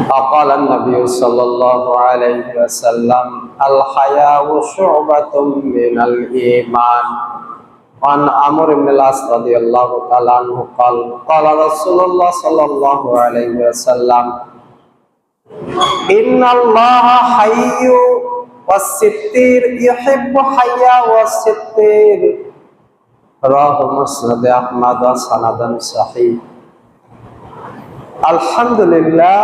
وقال النبي صلى الله عليه وسلم الحياء شعبة من الإيمان. عن عمرو بن العاص رضي الله تعالى عنه قال قال رسول الله صلى الله عليه وسلم إن الله حي والستير يحب حيا والستير. رواه مسند أحمد سندا صحيح. আলহামদুলিল্লাহ,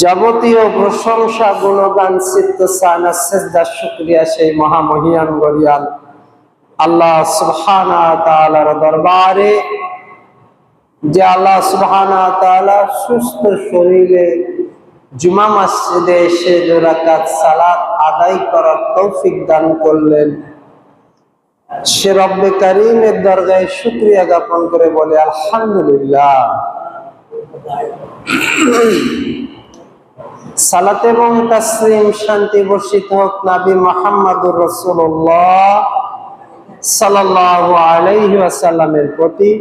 যাবতীয় প্রশংসা, গুণগান, সিদ্ধ সানা, সেজদা, শুকরিয়া সেই মহামহিয়ান গরিয়ান আল্লাহ সুবহানাহু ওয়া তাআলার দরবারে, যে আল্লাহ সুবহানাহু ওয়া তাআলা সুস্থ শরীরে জুমা মসজিদে এসে 2 রাকাত সালাত আদায় করার তৌফিক দান করলেন। সে রব্বে কারীমের দরগায় শুকরিয়া জ্ঞাপন করে বলে আলহামদুলিল্লাহ। সালাত এবং তাসলিম, শান্তি বর্ষিত হোক নবী মুহাম্মদুর রাসূলুল্লাহ সাল্লাল্লাহু আলাইহি ওয়াসাল্লামের প্রতি,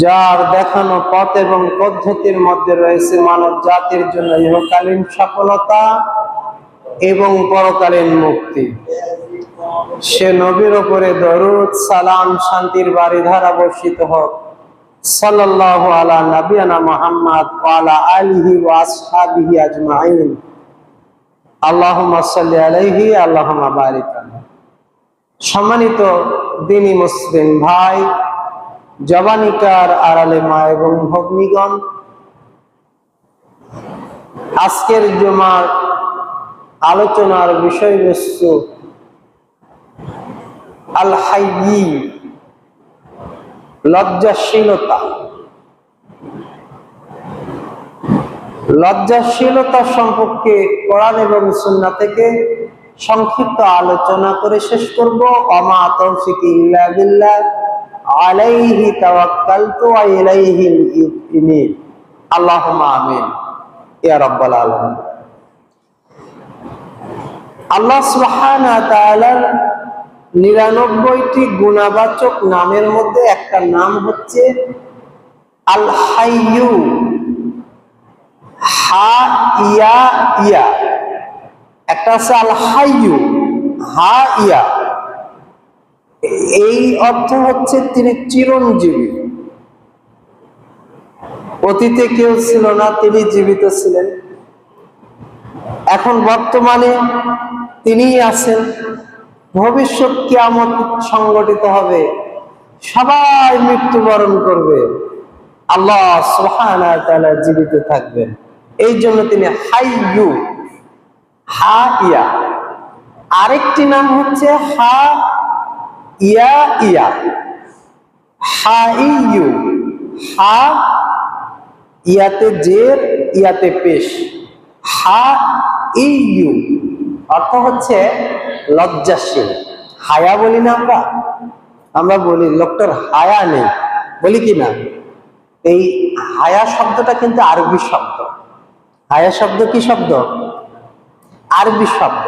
যার দেখানো পথ এবং পদ্ধতির মধ্যে রয়েছে মানব জাতির জন্য ইহকালীন সফলতা এবং পরকালীন মুক্তি। সে নবীর উপরে দরুদ সালাম শান্তির বারিধারা বর্ষিত হোক। সাল্লাল্লাহু আলা নবিয়ানা মুহাম্মদ ওয়া আলা আলিহি ওয়া আসহাবিহি আজমাইন। আল্লাহুম্মা সাল্লি আলাইহি আল্লাহুম্মা বারিক আলাইহি। সম্মানিত দ্বীনী মুসলিম ভাই, জবানিকার আড়ালে মা এবং ভগ্নীগণ, আজকের জুমার আলোচনার বিষয়বস্তু আল হাইয়্যি, লজ্জাশীলতা। লজ্জাশীলতা সম্পর্কে কোরআন এবং সুন্নাহ থেকে সংক্ষিপ্ত আলোচনা করে শেষ করব। ওমা তাওফিকি ইল্লা বিল্লাহ আলাইহি তাওয়াক্কালতু ওয়া ইলাইহিল ইনীব। আল্লাহুম্মা আমিন ইয়া রাব্বাল আলামিন। আল্লাহ সুবহানাহু ওয়া তাআলার 99টি গুণবাচক নামের মধ্যে একটা নাম হচ্ছে আল হাইয়্যু, হা ইয়া ইয়া। একটা আছে আল হাইয়্যু, হা ইয়া। এই অর্থ হচ্ছে তিনি চিরঞ্জীবী। অতীতে কেউ ছিল না, তিনি জীবিত ছিলেন। এখন বর্তমানে তিনিই আছেন। ভবিষ্যৎ কিয়ামত সংগঠিত হবে, সবাই মৃত্যুবরণ করবে, আল্লাহ সুবহানাহু ওয়া তাআলা জীবিত থাকবেন। এই জন্য তিনি হাইয়্যু, হা ইয়া। আরেকটি নাম হচ্ছে হা ইয়া ইয়া, হাইয়্যু। হা ইয়াতে জের, ইয়াতে পেশ, হা ইয়্যু অর্থ হচ্ছে লজ্জাশীল। হায়া বলি না আমরা বলি লোকটার হায়া নেই, বলি কি না? এই হায়া শব্দটা কিন্তু আরবি শব্দ। হায়া শব্দ কি শব্দ? আরবি শব্দ।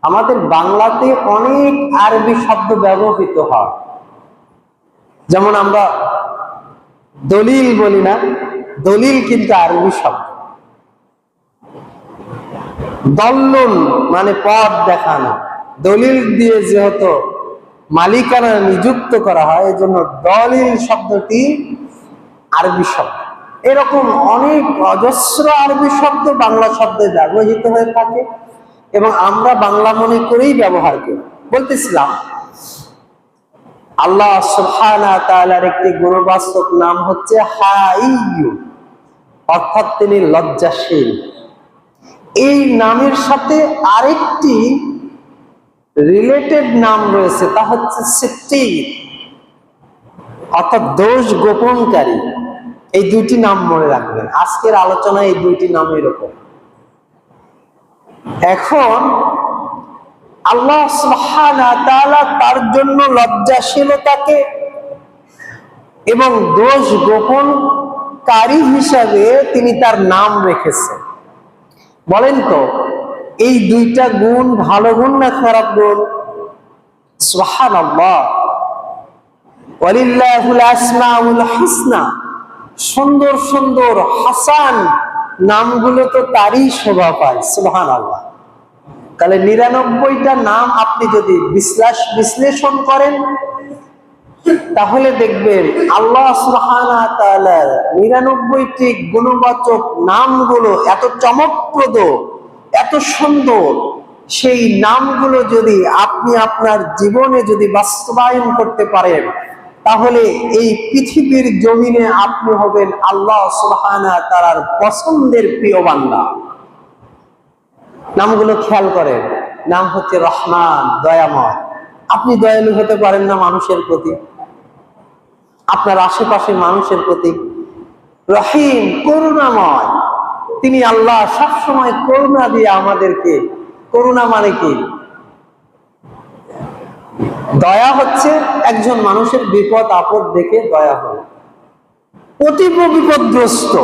আমাদের বাংলাতে অনেক আরবি শব্দ ব্যবহৃত হয়। যেমন আমরা দলিল বলি না, দলিল কিন্তু আরবি শব্দ। দল্লুন মানে পথ দেখানো। দলিল দিয়ে যেহেতু মালিকানা নিযুক্ত করা হয়, এই জন্য দলিল শব্দটি আরবি শব্দ। এরকম অনেক অজস্র আরবি শব্দ বাংলা শব্দে ব্যবহৃত হয়ে থাকে এবং আমরা বাংলা মনে করেই ব্যবহার করি। বলতেছিলাম, আল্লাহ সুবহানাহু ওয়া তাআলার একটি গুণবাচক নাম হচ্ছে হাইয়্যু, অর্থাৎ তিনি লজ্জাশীল। এই নামের সাথে আরেকটি রিলেটেড নাম রয়েছে, তা হচ্ছে সিত্তির, অর্থাৎ দোষ গোপনকারী। এই দুইটি নাম মনে রাখবেন। আজকের আলোচনায় এই দুইটি নাম এরকম। এখন আল্লাহ সুবহানাহু ওয়া তাআলা তার জন্য লজ্জাশীলতাকে এবং দোষ গোপনকারী হিসাবে তিনি তার নাম রেখেছেন। বলেন তো, এই দুইটা গুণ ভালো গুণ না খারাপ গুণ? সুবহানাল্লাহ। ওয়ালিল্লাহুল আসমাউল হুসনা, সুন্দর সুন্দর হাসান নামগুলো তো তারই শোভা পায়। সুবহানাল্লাহ। তাহলে 99টা নাম আপনি যদি বিশ্লেষণ করেন তাহলে দেখবেন আল্লাহ সুবহানাহু ওয়া তাআলার 99টি গুণবাচক নামগুলো এত চমকপ্রদ, এত সুন্দর। সেই নামগুলো যদি আপনি আপনার জীবনে যদি বাস্তবায়ন করতে পারেন তাহলে এই পৃথিবীর জমিনে আপনি হবেন আল্লাহ সুবহানাহু ওয়া তাআলার পছন্দের প্রিয় বান্দা। নামগুলো খেয়াল করেন। নাম হচ্ছে রহমান, দয়াময়। আপনি দয়ালু হতে পারেন না মানুষের প্রতি, আপনার আশেপাশের মানুষের প্রতি। রহিম, করুণাময়। তিনি আল্লাহ সবসময় করুণা দিয়ে আমাদেরকে, করুণা মানে কি? দয়া হচ্ছে একজন মানুষের বিপদ আপদ দেখে দয়া হয়। অতীব বিপদগ্রস্ত,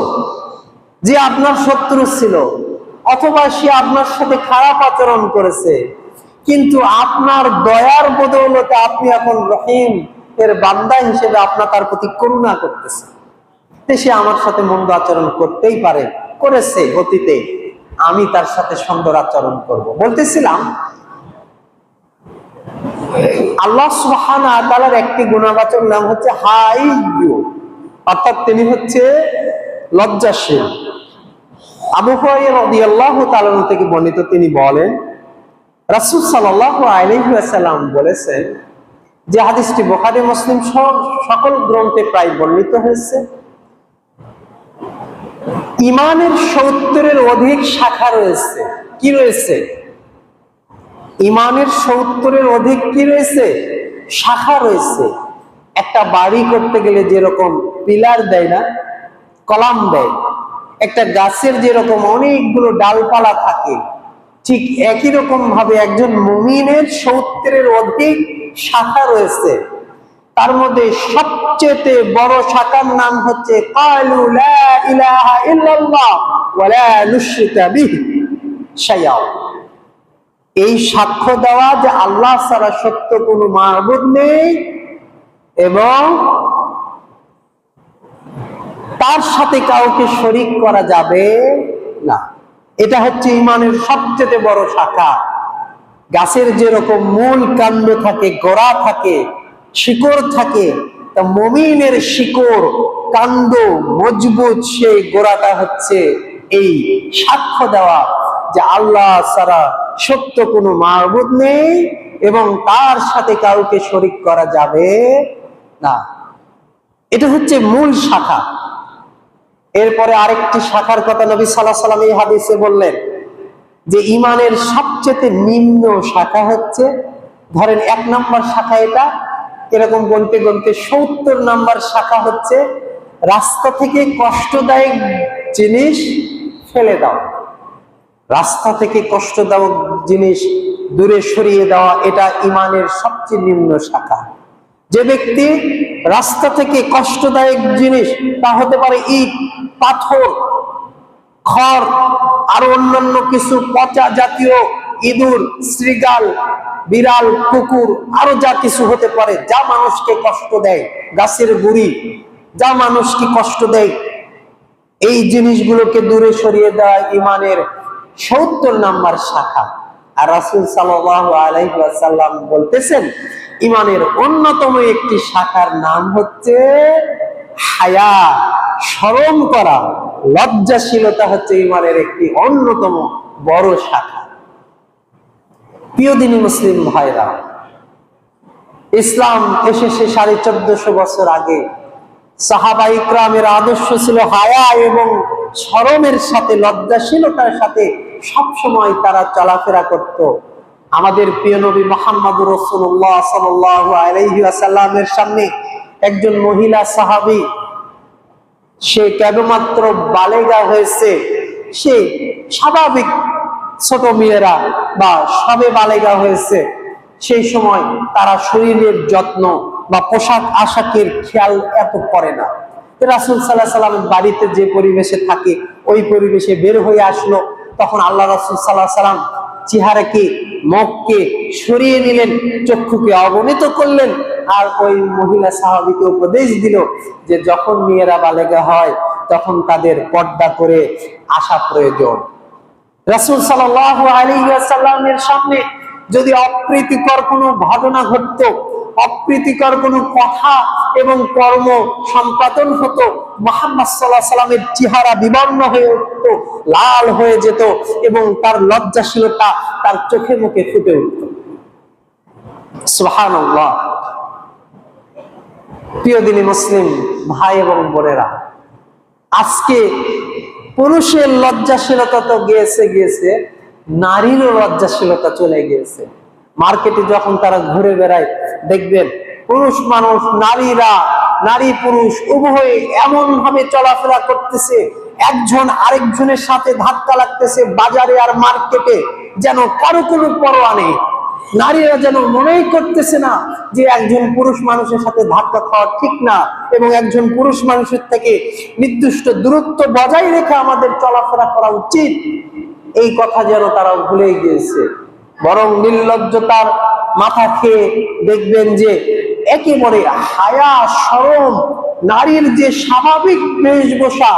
যে আপনার শত্রু ছিল অথবা সে আপনার সাথে খারাপ আচরণ করেছে, কিন্তু আপনার দয়ার বদৌলতে আপনি এখন রহিম এর বান্দা হিসেবে আপনার তার প্রতি করুণা করতেছে। সে আমার সাথে মন্দ আচরণ করতেই পারে, করেছে অতীতে, আমি তার সাথে সুন্দর আচরণ করব। বলতেছিলাম আল্লাহ সুবহানাহু ওয়া তাআলার একটি গুণবাচক নাম হচ্ছে হাইয়্যু, অর্থাৎ তিনি হচ্ছে লজ্জাশীল। আবু হুরায়রা রাদিয়াল্লাহু তাআলা থেকে বর্ণিত, তিনি বলেন রাসূল সাল্লাল্লাহু আলাইহি ওয়াসাল্লাম বলেছেন, যে হাদিসটি বুখারী মুসলিম সকল গ্রন্থে প্রায় বর্ণিত হয়েছে, ঈমানের 70-এর অধিক শাখা রয়েছে। কি রয়েছে? ঈমানের 70-এর অধিক কি রয়েছে? শাখা রয়েছে। একটা বাড়ি করতে গেলে যেরকম পিলার দেয় না, কলাম দেয়, একটা গাছের যেরকম অনেকগুলো ডালপালা থাকে, ঠিক একই রকম ভাবে একজন মুমিনের 70-এর অধিক শাখা রয়েছে। তার মধ্যে সবচেয়ে বড় শাখার নাম হচ্ছে ক্বালু লা ইলাহা ইল্লাল্লাহ ওয়া লা নুশরিকা বিহি শাইআ। এই সাক্ষ্য দেওয়া যে আল্লাহ ছাড়া সত্য কোনো মাবুদ নেই এবং তার সাথে কাউকে শরীক করা যাবে না। এটা হচ্ছে ঈমানের সবচেয়ে বড় শাখা। গাছের যেরকম মূল কাণ্ড থাকে, গোড়া থাকে, শিকড় থাকে, তা মুমিনের শিকড় কাণ্ড মজবুত, সেই গোড়াটা হচ্ছে এই সাক্ষ্য দেওয়া যে আল্লাহ ছাড়া সত্য কোনো মাবুদ নেই এবং তার সাথে কাউকে শরীক করা যাবে না। এটা হচ্ছে মূল শাখা। এরপরে আরেকটি শাখার কথা নবী সাল্লাল্লাহু আলাইহি ওয়াসাল্লাম এই হাদিসে বললেন যে ঈমানের সবচেয়ে নিম্ন শাখা হচ্ছে, ধরেন 1 নম্বর শাখা এটা, এরকম গনতে গনতে 70 নম্বর শাখা হচ্ছে রাস্তা থেকে কষ্টদায়ক জিনিস ফেলে দাও। রাস্তা থেকে কষ্টদায়ক জিনিস দূরে সরিয়ে দেওয়া, এটা ঈমানের সবচেয়ে নিম্ন শাখা। যে ব্যক্তি রাস্তা থেকে কষ্টদায়ক জিনিস, তা হতে পারে ইট, পাথর, খড়, আরো অন্যান্য কিছু পচা জাতীয়, ইঁদুর, শৃগাল, বিড়াল, কুকুর, আরো যা কিছু হতে পারে যা মানুষকে কষ্ট দেয়, গাছের গুড়ি যা মানুষকে কষ্ট দেয়, এই জিনিসগুলোকে দূরে সরিয়ে দেওয়া ঈমানের 70 নম্বর শাখা। আর রাসূল সাল্লাল্লাহু আলাইহি ওয়াসাল্লাম বলতেছেন ঈমানের অন্যতম একটি শাখার নাম হচ্ছে হায়া, শরম করা, লজ্জাশীলতা হচ্ছে ঈমানের একটি অন্যতম বড় শাখা। প্রিয় দিনী মুসলিম ভাইরা, ইসলাম এসেছে 1450 বছর আগে। সাহাবা ইকরামের আদর্শ ছিল হায়া এবং শরমের সাথে, লজ্জাশীলতার সাথে সবসময় তারা চলাফেরা করত। আমাদের প্রিয় নবী মুহাম্মদুর রাসূলুল্লাহ সাল্লাল্লাহু আলাইহি ওয়াসাল্লামের সামনে একজন মহিলা সাহাবী, সে কেবলমাত্র বালেগা হয়েছে, সে স্বাভাবিক ছোট মেয়েরা বা সবে বালেগা হয়েছে, সেই সময় তারা শরীরের যত্ন বা পোশাক আশাকের খেয়াল এত করে না। রাসূল সাল্লাল্লাহু আলাইহি ওয়াসাল্লাম বাড়িতে যে পরিবেশে থাকে ওই পরিবেশে বের হয়ে আসলো, তখন আল্লাহ রাসূল সাল্লাল্লাহু আলাইহি ওয়াসাল্লাম চেহারাকে মুখকে সরিয়ে নিলেন, চক্ষুকে অবনীত করলেন, আর ওই মহিলা সাহাবীকে উপদেশ দিল যে যখন মেয়েরা বালেগা হয় তখন তাদের পর্দা করে আসা প্রয়োজন। রাসূল সাল্লাল্লাহু আলাইহি ওয়াসাল্লামের সামনে যদি অপ্রীতিকর কোনো ঘটনা ঘটতো, অপ্রীতিকর কোনো কথা এবং কর্ম সম্পাদন হতো, মুহাম্মদ সাল্লাল্লাহু আলাইহি ওয়াসাল্লামের চেহারা বিবর্ণ হয়ে উঠত, লাল হয়ে যেত এবং তার লজ্জাশীলতা তার চোখে মুখে ফুটে উঠত। সুবহানাল্লাহ। প্রিয় দিনী মুসলিম ভাই এবং বোনেরা, আজকে পুরুষের লজ্জাশীলতা তো গিয়েছে, নারীরও লজ্জাশীলতা চলে গিয়েছে। মার্কেটে যখন তারা ঘুরে বেড়ায় দেখবেন পুরুষ মানুষ, নারী পুরুষ উভয়ে এমন ভাবে চলাফেরা করতেছে, একজন আরেকজনের সাথে ধাক্কা লাগতেছে বাজারে আর মার্কেটে, যেন কারো কোনো পরোয়া নেই। নারীরা যেন মনেই করতেছে না যে একজন পুরুষ মানুষের সাথে ধাক্কা খাওয়া ঠিক না, এবং একজন পুরুষ মানুষের থেকে নির্দিষ্ট দূরত্ব বজায় রেখে আমাদের চলাফেরা করা উচিত। এই কথা যেন তারা ভুলে গিয়েছে, বরং নির্লজ্জতার মাথা খেয়ে দেখবেন যে একেবারে হায়া শরম, নারীর যে স্বাভাবিক বেশভূষা,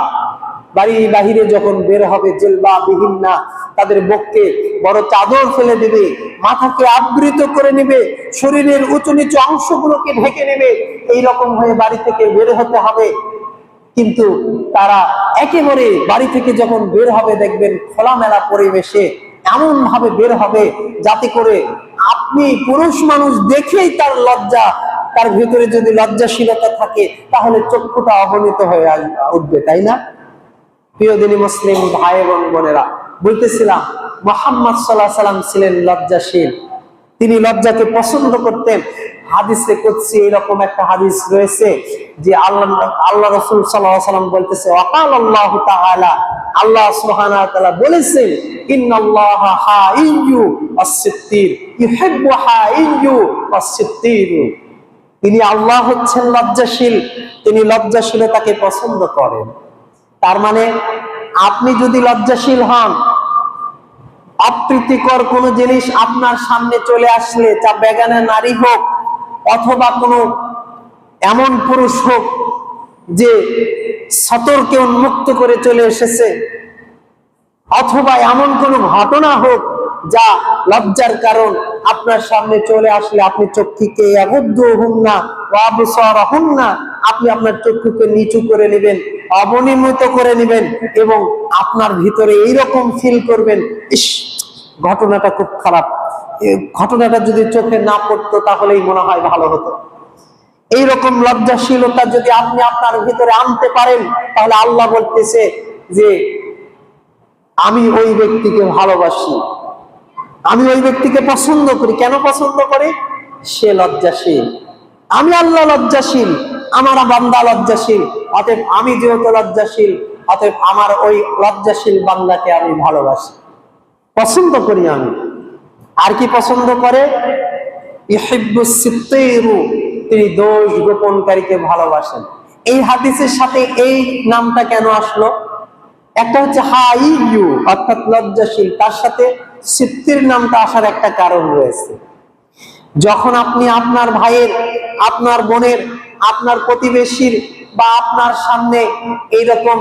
বাড়ি বাহিরে যখন বের হবে জিলবাবিহীন না, তাদের বক্ষে বড় চাদর ফেলে দেবে, মাথাকে আবৃত করে নেবে, শরীরের উঁচু নিচু অংশগুলোকে ঢেকে নেবে, এইরকম হয়ে বাড়ি থেকে বের হতে হবে। কিন্তু তারা একেবারে বাড়ি থেকে যখন বের হবে দেখবেন খোলামেলা পরিবেশে এমন ভাবে বের হবে যাতে করে আপনি পুরুষ মানুষ দেখেই তার লজ্জা, তার ভিতরে যদি লজ্জাশীলতা থাকে তাহলে চক্ষুটা অবনীত হয়ে উঠবে, তাই না? প্রিয় দিনী মুসলিম ভাই এবং বোনেরা, বলতেছিলাম মুহাম্মদ সাল্লাল্লাহু আলাইহি ওয়াসাল্লাম ছিলেন লজ্জাশীল, তিনি লজ্জাকে পছন্দ করতেন। হাদিসে কুদসি এরকম একটা হাদিস রয়েছে যে আল্লাহ রাসূল সাল্লাল্লাহু আলাইহি ওয়াসাল্লাম বলতেছে, ওয়াকাল আল্লাহু তাআলা, আল্লাহ সুবহানাহু ওয়া তাআলা বলেছেন, ইন্নাল্লাহা হাইয়্যু ওয়াস-সিত্তির ইউহিব্বু হাইয়্যু ওয়াস-সিত্তির। তিনি আল্লাহ হচ্ছেন লজ্জাশীল, তিনি লজ্জাশীলতাকে পছন্দ করেন। তার মানে আপনি যদি লজ্জাশীল হন, অপ্রীতিকর কোন জিনিস আপনার সামনে চলে আসলে, তা বেগানা নারী হোক অথবা কোনো এমন পুরুষ হোক যে সতরকে উন্মুক্ত করে চলে এসেছে, অথবা এমন কোন ঘটনা হোক যা লজ্জার কারণ আপনার সামনে চলে আসলে আপনি চক্ষুকে ইয়াগুদ্দুহুন্না ওয়া আবসারহুন্না, আপনি আপনার চক্ষুকে নিচু করে নেবেন, অবনিমিত করে নেবেন, এবং আপনার ভিতরে এইরকম ফিল করবেন, ইস ঘটনাটা খুব খারাপ, ঘটনাটা যদি চোখে না পড়তো তাহলেই মনে হয় ভালো হতো। এইরকম লজ্জাশীলতা যদি আপনি আপনার ভিতরে আনতে পারেন তাহলে আল্লাহ বলতেছে যে আমি ওই ব্যক্তিকে ভালোবাসি, আমি ওই ব্যক্তিকে পছন্দ করি। কেন পছন্দ করে? সে লজ্জাশীল, আমি আল্লাহ লজ্জাশীল, আমার বান্দা লজ্জাশীল, অতএব আমি যেহেতু লজ্জাশীল, অতএব আমার ওই লজ্জাশীল বান্দাকে আমি ভালোবাসি, পছন্দ করি আমি। আর কি পছন্দ করে? ইউহিব্বুস সিত্তিরু, তিনি দোষ গোপনকারীকে ভালোবাসেন। এই হাদিসের সাথে এই নামটা কেন আসলো? একটা হচ্ছে হাইয়্যু অর্থাৎ লজ্জাশীল, তার সাথে সিত্তির নামটা আসার একটা কারণ রয়েছে। যখন আপনি আপনার ভাইয়ের, আপনার বোনের, আপনার প্রতিবেশীর বা আপনার সামনে এইরকম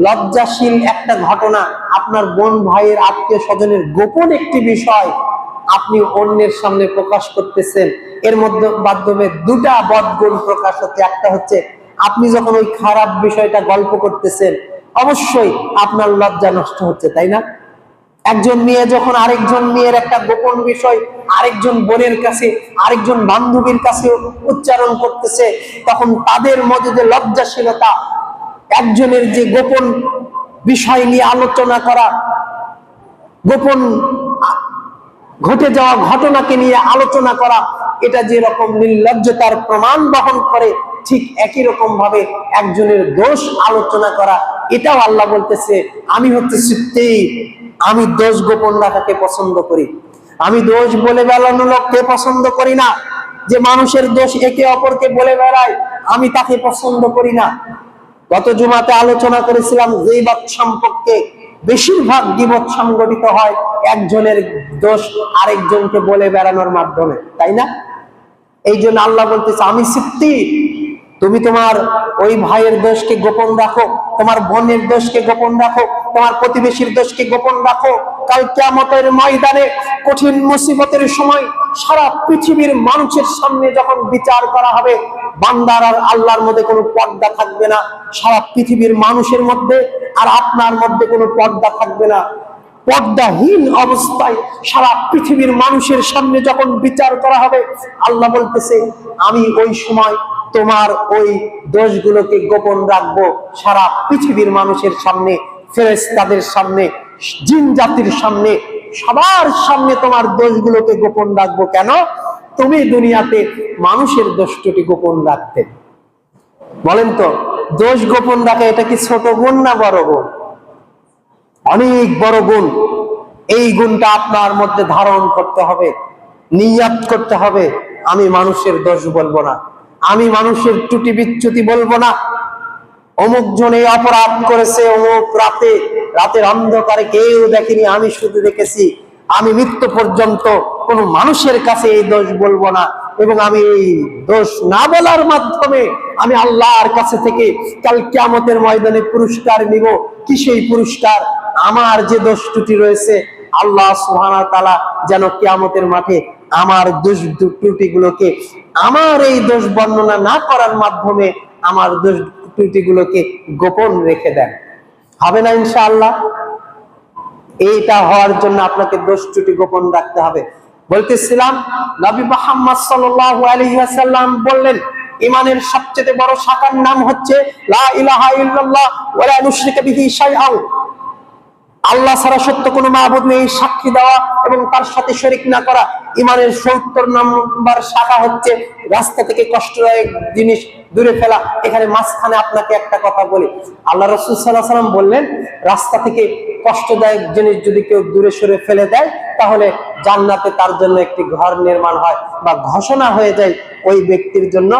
লজ্জাশীল একটা ঘটনা, আপনার বোন ভাইয়ের আত্মীয় স্বজনের গোপন একটি বিষয় আপনি অন্যের সামনে প্রকাশ করতেছেন, এর মাধ্যমে দুটা বদগুণ প্রকাশ হচ্ছে। একটা হচ্ছে আপনি যখন ওই খারাপ বিষয়টা গল্প করতেছেন, অবশ্যই আপনার লজ্জা নষ্ট হচ্ছে, তাই না? একজন মেয়ে যখন আরেকজন মেয়ের একটা গোপন বিষয় আরেকজন বোনের কাছে, আরেকজন বান্ধবীর কাছে উচ্চারণ করতেছে, তখন তাদের মধ্যে যে লজ্জাশীলতা, একজনের যে গোপন বিষয় নিয়ে আলোচনা করা, গোপন ঘটে যাওয়া ঘটনাকে নিয়ে আলোচনা করা, এটা যে রকম নির্লজ্জতার প্রমাণ বহন করে, ঠিক একই রকম ভাবে একজনের দোষ আলোচনা করা, এটাও আল্লাহ বলতেছে আমি হচ্ছে সিত্তির, আমি দোষ গোপন রাখাকে পছন্দ করি। আমি দোষ বলে বেড়ানো লোককে পছন্দ করি না, যে মানুষের দোষ একে অপরকে বলে বেড়ায়, আমি তাকে পছন্দ করি না। গত জুমাতে আলোচনা করেছিলাম গীবত সম্পর্কে, বেশিরভাগ গীবত সংগঠিত হয় একজনের দোষ আরেকজনকে বলে বেড়ানোর মাধ্যমে, তাই না? এই জন্য আল্লাহ বলতেছে, আমি সিদ্দিক, তুমি তোমার ওই ভাইয়ের দোষকে গোপন রাখো, তোমার বোনের দোষকে গোপন রাখো, তোমার প্রতিবেশীর দোষকে গোপন রাখো। কাল কিয়ামতের ময়দানে কঠিন মুসিবতের সময় সারা পৃথিবীর মানুষের সামনে যখন বিচার করা হবে, বান্দার আর আল্লাহর মধ্যে কোনো পর্দা থাকবে না। সারা পৃথিবীর মানুষের মধ্যে আর আপনার মধ্যে কোনো পর্দা থাকবে না। পর্দাহীন অবস্থায় সারা পৃথিবীর মানুষের সামনে যখন বিচার করা হবে, আল্লাহ বলতেছে, আমি ওই সময় তোমার ওই দোষগুলোকে গোপন রাখবো সারা পৃথিবীর মানুষের সামনে, ফেরেশতাদের সামনে, জিন জাতির সামনে, সবার সামনে তোমার দোষগুলোকে গোপন রাখবো। কেন? তুমি দুনিয়াতে মানুষের দোষটি গোপন রাখতে। বলেন তো, দোষ গোপন রাখা এটা কি ছোট গুণ না বড় গুণ? অনেক বড় গুণ। এই গুণটা আপনার মধ্যে ধারণ করতে হবে, নিয়াত করতে হবে, আমি মানুষের দোষ বলবো না, আমি মানুষের ত্রুটি বিচ্যুতি বলবো না। অমুক জন এই অপরাধ করেছে, অমুক রাতের অন্ধকারে কেউ দেখেনি, আমি শুধু দেখেছি। আমি মৃত্যু পর্যন্ত কোনো মানুষের কাছে এই দোষ বলবো না, এবং আমি এই দোষ না বলার মাধ্যমে আমি আল্লাহর কাছে থেকে কাল কিয়ামতের ময়দানে পুরস্কার নিব। কি সেই পুরস্কার? আমার যে দোষ ত্রুটি রয়েছে, আল্লাহ সুবহানাহু ওয়া তাআলা যেন কিয়ামতের মাঠে আমার দোষ ত্রুটিগুলোকে, আমার এই দোষ বর্ণনা না করার মাধ্যমে আমার দোষ ত্রুটিগুলোকে গোপন রেখে দেন। হবে না ইনশাআল্লাহ? এইটা হওয়ার জন্য আপনাকে দোষ ত্রুটি গোপন রাখতে হবে। বলতেছিলাম, নবী মুহাম্মদ সাল্লাল্লাহু আলাইহি ওয়াসাল্লাম বললেন, ঈমানের সবচেয়ে বড় শাখার নাম হচ্ছে লা ইলাহা ইল্লাল্লাহ ওয়া লা নুশরিকা বিহি শাইআন। আল্লাহ ছাড়া সত্য কোনো মাবুদ নেই, সাক্ষী দেওয়া এবং তার সাথে শরীক না করা। ঈমানের ৭০ নম্বর শাখা হচ্ছে রাস্তা থেকে কষ্টদায়ক জিনিস দূরে ফেলা। এখানে মাঝখানে আপনাকে একটা কথা বলি, আল্লাহ রাসূল সাল্লাল্লাহু আলাইহি ওয়াসাল্লাম বললেন, রাস্তা থেকে কষ্টদায়ক জিনিস যদি কেউ দূরে সরে ফেলে দেয়, তাহলে জান্নাতে তার জন্য একটি ঘর নির্মাণ হয়, বা ঘোষণা হয়ে যায়, ওই ব্যক্তির জন্য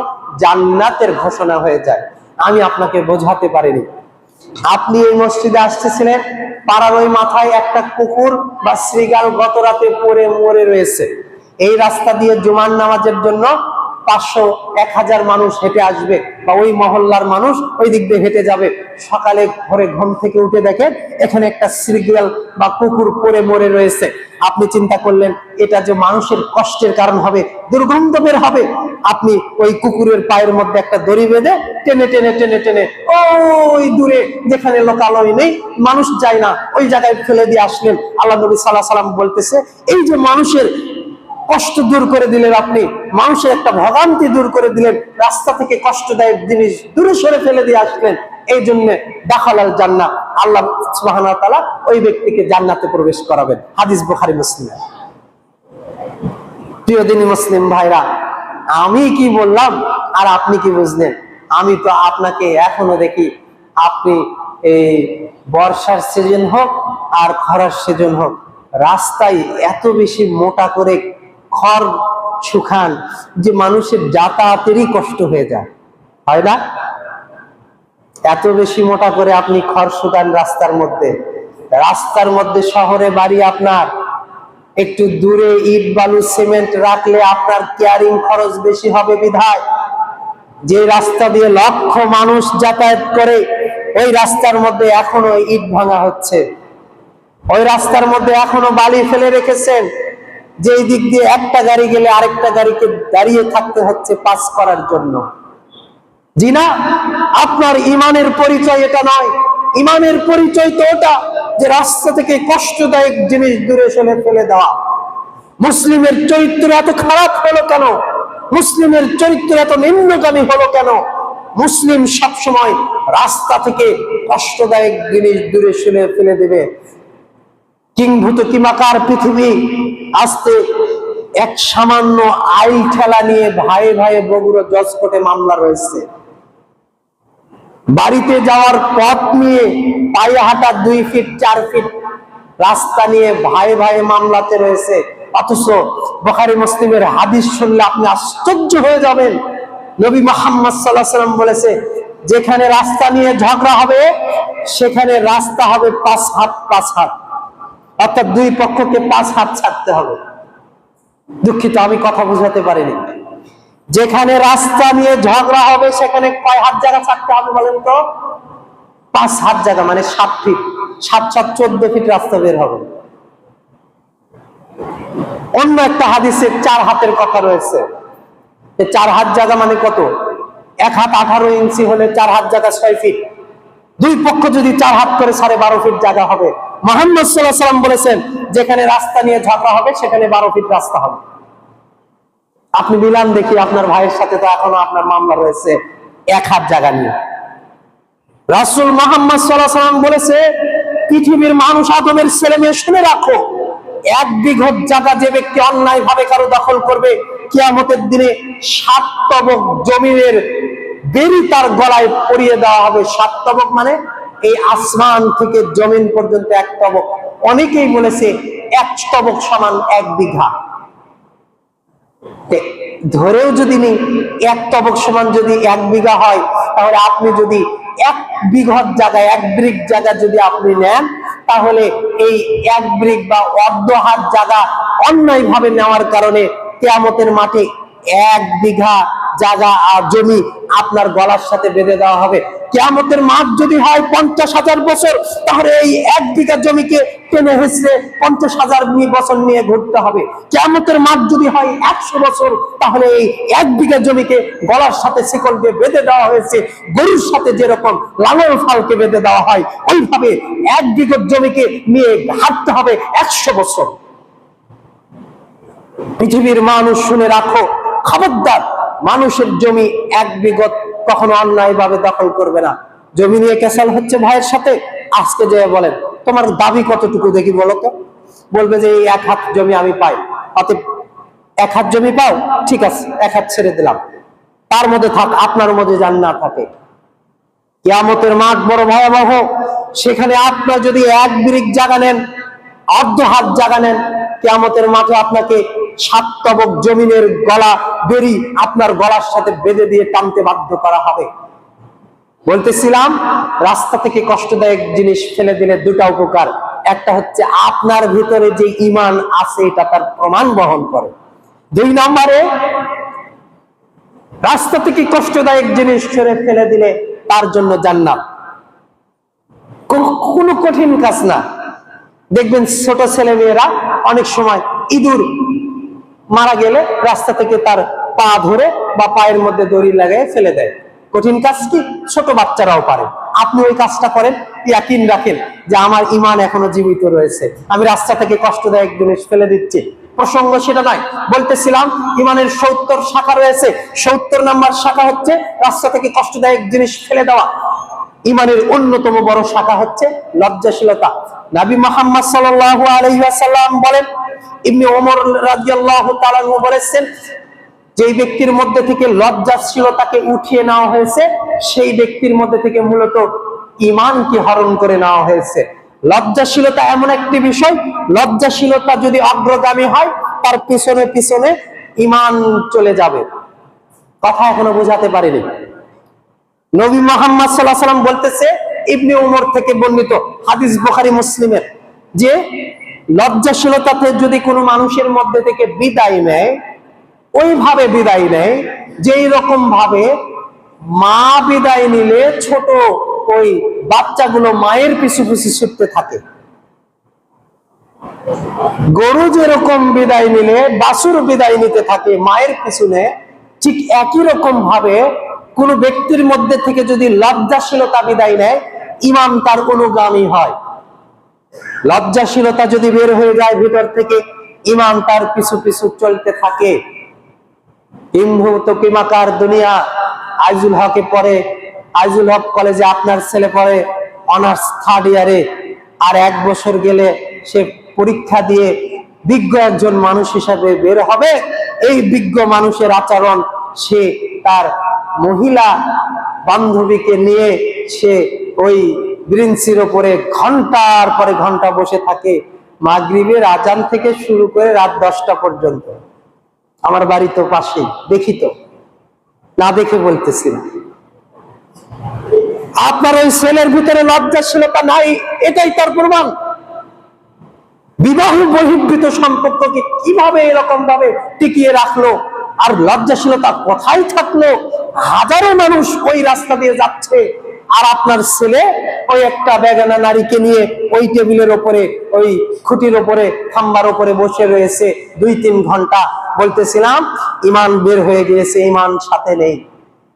জান্নাতের ঘোষণা হয়ে যায়। আমি আপনাকে বোঝাতে পারিনি। আপনি এই মসজিদে আসতেছিলেন, পাড়ার ওই মাথায় একটা কুকুর বা শ্রীগাল গত রাতে পড়ে মরে রয়েছে। এই রাস্তা দিয়ে জুমার নামাজের জন্য 500-1000 মানুষ হেঁটে আসবে, বা ওই মহল্লার মানুষ ওই দিক দিয়ে হেঁটে যাবে। সকালে ভোরে ঘুম থেকে উঠে দেখেন এখানে একটা শ্রীগাল বা কুকুর পড়ে মরে রয়েছে। আপনি চিন্তা করলেন এটা যে মানুষের কষ্টের কারণ হবে, দুর্গন্ধ বের হবে। আপনি ওই কুকুরের পায়ের মধ্যে একটা দড়ি বেঁধে টেনে টেনে টেনে টেনে ওই দূরে যেখানে লোকালয় নেই, মানুষ যায় না, ওই জায়গায় ফেলে দিয়ে আসলেন। আল্লাহ নবী সাল্লাল্লাহু আলাইহি ওয়াসাল্লাম বলতেছে, এই যে মানুষের কষ্ট দূর করে দিলেন আপনি, মানুষের একটা ভোগান্তি দূর করে দিলেন, রাস্তা থেকে কষ্টদায়ক জিনিস দূরে সরে ফেলে দিয়ে আসলেন, এই জন্য দাখালাল জান্নাহ, আল্লাহ সুবহানাহু ওয়া তাআলা ওই ব্যক্তিকে জান্নাতে প্রবেশ করাবেন। হাদিস বুখারী মুসলিম। প্রিয় দিনী মুসলিম ভাইরা, আমি কি বললাম আর আপনি কি বুঝলেন? আমি তো আপনাকে এখনো দেখি, আপনি এই বর্ষার সিজন হোক আর খরার সিজন হোক, রাস্তায় এত বেশি মোটা করে খড় শুকান যে মানুষের যাতায়াতেরই কষ্ট হয়ে যায়, হয় না? এত বেশি মোটা করে আপনি খড় শুকান রাস্তার মধ্যে শহরে বাড়ি আপনার, একটু দূরে ইট বালু সিমেন্ট রাখলে আপনার কেয়ারিং খরচ বেশি হবে বিধায় যে রাস্তা দিয়ে লক্ষ মানুষ যাতায়াত করে, ওই রাস্তার মধ্যে এখনো ইট ভাঙা হচ্ছে, ওই রাস্তার মধ্যে এখনো বালি ফেলে রেখেছেন, যে দিক দিয়ে একটা গাড়ি গেলে আরেকটা গাড়িকে দাঁড়িয়ে থাকতে হচ্ছে পাস করার জন্য। জি না, আপনার ঈমানের পরিচয় এটা নয়। ঈমানের পরিচয় তো ওটা যে রাস্তা থেকে কষ্টদায়ক জিনিস দূরে সরে ফেলে দেওয়া। মুসলিমের চরিত্র এত খারাপ হলো কেন? মুসলিমের চরিত্র এত নিম্নগামী হলো কেন? মুসলিম সবসময় রাস্তা থেকে কষ্টদায়ক জিনিস দূরে সরে ফেলে দেবে। কিংভূত কিমাকার পৃথিবী, আজকে এক সামান্য আইল ঠেলা নিয়ে ভাইয়ে ভাইয়ে বগুড়া জজ কোর্টে মামলা রয়েছে। বাড়িতে যাওয়ার পথ নিয়ে পায়ে হাঁটা 2 ফিট 4 ফিট রাস্তা নিয়ে ভাইয়ে ভাইয়ে মামলাতে রয়েছে। অথচ বুখারী মুসলিমের হাদিস শুনলে আপনি আশ্চর্য হয়ে যাবেন। নবী মুহাম্মদ সাল্লাল্লাহু আলাইহি ওয়াসাল্লাম বলেছে, যেখানে রাস্তা নিয়ে ঝগড়া হবে সেখানে রাস্তা হবে 5 হাত 5 হাত, অর্থাৎ দুই পক্ষকে 5 হাত ছাড়তে হবে। দুঃখিত, আমি কথা বুঝাতে পারিনি। যেখানে রাস্তা নিয়ে ঝগড়া হবে সেখানে কয় হাত জায়গা ছাড়তে হবে বলেন তো? 5 হাত জায়গা, মানে 7 ফিট, 7 7 14 ফিট রাস্তা বের হবে। অন্য একটা হাদিসে 4 হাতের কথা রয়েছে। 4 হাত জায়গা মানে কত? 1 হাত 18 ইঞ্চি হলে 4 হাত জায়গা 6 ফিট। দুই পক্ষ যদি 4 হাত করে 12.5 ফিট জায়গা হবে। মুহাম্মদ সাল্লাল্লাহু আলাইহি ওয়াসাল্লাম বলেছেন যেখানে রাস্তা নিয়ে ঝগড়া হবে সেখানে 12 ফিট রাস্তা হবে। আপনি মিলান দেখি, আপনার ভাইয়ের সাথে তো এখনো আপনার মামলা রয়েছে 1 হাত জায়গা নিয়ে। রাসূল মুহাম্মদ সাল্লাল্লাহু আলাইহি ওয়াসাল্লাম বলেছে, পৃথিবীর মানুষ আদমের ছেলে মেয়ে শুনে রাখো, 1 বিঘত জায়গা যে ব্যক্তি অন্যায় ভাবে কারো দখল করবে, কিয়ামতের দিনে 7 তবক জমিনের বেরি তার গলায় পরিয়ে দেওয়া হবে। 7 তবক মানে এই আসমান থেকে জমিন পর্যন্ত 1 তবক। অনেকেই বলেছে 1 তবক সমান 1 বিঘা। ধরেও যদি নেই 1 তবক সমান যদি 1 বিঘা হয়, তাহলে আপনি যদি 1 বিঘত জায়গায় 1 ব্রিক জায়গা যদি আপনি নেন, তাহলে এই 1 ব্রিক বা অর্ধ হাত জায়গা অন্যায় ভাবে নেওয়ার কারণে কিয়ামতের মাঠে 1 বিঘা জায়গা আর জমি আপনার গলার সাথে বেঁধে দেওয়া হবে। কিয়ামতের মাঠ যদি হয় 50,000 বছর, তাহলে এই 1 বিঘা জমিকে টেনে হেসড়ে 50,000 বছর নিয়ে ঘুরতে হবে। কিয়ামতের মাঠ যদি হয় 100 বছর, তাহলে এই 1 বিঘা জমিকে গলার সাথে শিকল দিয়ে বেঁধে দেওয়া হয়েছে। গরুর সাথে যেরকম লাঙল ফালকে বেঁধে দেওয়া হয়, ওইভাবে 1 বিঘা জমিকে নিয়ে হাঁটতে হবে 100 বছর। পৃথিবীর মানুষ শুনে রাখো, খবরদার মানুষের জমি 1 বিঘত কখনো অন্যায় ভাবে দখল করবে না। জমি নিয়ে কেসাল হচ্ছে ভাইয়ের সাথে, আজকে যে বলেন তোমার দাবি কতটুকু দেখি বলো তো। বলবে যে এই 1 হাত জমি আমি পাই, অতএব 1 হাত জমি পাও, ঠিক আছে 1 হাত ছেড়ে দিলাম, তার মধ্যে থাক, আপনার মধ্যে জান না থাকে। কিয়ামতের মাঠ বড় ভয়াবহ। সেখানে আপনার যদি 1 ব্রিক জায়গা নেন, অর্ধ হাত জায়গা নেন, কিয়ামতের মাঠে আপনাকে 7 তবক জমিনের গলা বেরি আপনার গলার সাথে বেঁধে দিয়ে টানতে বাধ্য করা হবে। বলতেছিলাম, রাস্তা থেকে কষ্টদায়ক জিনিস ফেলে দিলে 2টা উপকার। একটা হচ্ছে আপনার ভিতরে যে ঈমান আছে এটা তার প্রমাণ বহন করে। 2 নম্বরে, রাস্তা থেকে কষ্টদায়ক জিনিস সরে ফেলে দিলে তার জন্য জান্নাত। কোনো কঠিন কাজ না। দেখবেন ছোট ছেলে মেয়েরা অনেক সময় ইঁদুর মারা গেলে রাস্তা থেকে তার পা ধরে বা পায়ের মধ্যে দড়ি লাগায় ফেলে দেয়। কঠিন কাজ কি? ছোট বাচ্চারাও পারে। আপনি ওই কাজটা করেন, ইয়াকিন রাখেন যে আমার ঈমান এখনো জীবিত রয়েছে, আমি রাস্তা থেকে কষ্টদায়ক জিনিস ফেলে দিচ্ছি। প্রসঙ্গ সেটা নয়, বলতেছিলাম ঈমানের 70 শাখা রয়েছে। 70 নম্বর শাখা হচ্ছে রাস্তা থেকে কষ্টদায়ক জিনিস ফেলে দেওয়া। ঈমানের অন্যতম বড় শাখা হচ্ছে লজ্জাশীলতা। নবী মুহাম্মদ সাল্লাল্লাহু আলাইহি ওয়াসাল্লাম বলেন, ইবনে ওমর রাদিয়াল্লাহু তাআলা আনহু বলেছেন, যেই ব্যক্তির মধ্যে থেকে লজ্জাশীলতাকে উঠিয়ে নেওয়া হয়েছে, সেই ব্যক্তির মধ্যে থেকে মূলত ঈমানকে হরণ করে নেওয়া হয়েছে। লজ্জাশীলতা এমন একটি বিষয়, লজ্জাশীলতা যদি অগ্রগামী হয়, তার পিছনে পিছনে ঈমান চলে যাবে। কথা এখনো বোঝাতে পারিনি। নবী মুহাম্মদ সাল্লাল্লাহু আলাইহি ওয়াসাল্লাম বলতেছে, ইবনে ওমর থেকে বর্ণিত হাদিস, বুখারী মুসলিমের, যে লজ্জাশীলতাতে যদি কোনো মানুষের মধ্যে থেকে বিদায় নেয়, ওইভাবে বিদায় নেয় যেই রকম ভাবে মা বিদায় নিলে ছোট ওই বাচ্চাগুলো মায়ের পিছু পিছু ছুটতে থাকে, গরু যেরকম বিদায় নিলে বাছুর বিদায় নিতে থাকে মায়ের পিছনে, ঠিক একই রকম ভাবে কোন ব্যক্তির মধ্যে থেকে যদি লজ্জাশীলতা বিদায় নেয়, ঈমান তার অনুগামী হয়। লজ্জাশীলতা যদি বের হয়ে যায় ভিতর থেকে, ঈমান তার পিছু পিছু চলতে থাকে। ইমহু তকিমাকার দুনিয়া। আইজুল হকে পড়ে, আইজুল হক কলেজে আপনার ছেলে পড়ে অনার্স 3rd ইয়ারে, আর 1 বছর গেলে সে পরীক্ষা দিয়ে বিজ্ঞ একজন মানুষ হিসাবে বের হবে। এই বিজ্ঞ মানুষের আচরণ, সে তার মহিলা বান্ধবীকে নিয়ে সে ওই ব্রিঞ্চির উপরে ঘন্টার পরে ঘন্টা বসে থাকে, মাগরিবের আজান থেকে শুরু করে রাত 10টা পর্যন্ত। আমার বাড়ি তো পাশেই, দেখি তো, না দেখে বলতেছি না। আপনার ওই ছেলের ভিতরে লজ্জাশীলতা নাই, এটাই তার প্রমাণ। বিবাহ বহির্ভূত সম্পর্ককে কিভাবে এরকম ভাবে টিকিয়ে রাখলো, আর লজ্জাশীলতা কোথায় থাকলো? হাজারো মানুষ ওই রাস্তা দিয়ে যাচ্ছে, আর আপনার ছেলে ওই একটা বেগানা নারীকে নিয়ে ওই টেবিলের উপরে, ওই খুঁটির উপরে, খাম্বার উপরে বসে রয়েছে 2-3 ঘন্টা। বলতেছিলাম ঈমান বের হয়ে গিয়েছে, ঈমান সাথে নেই।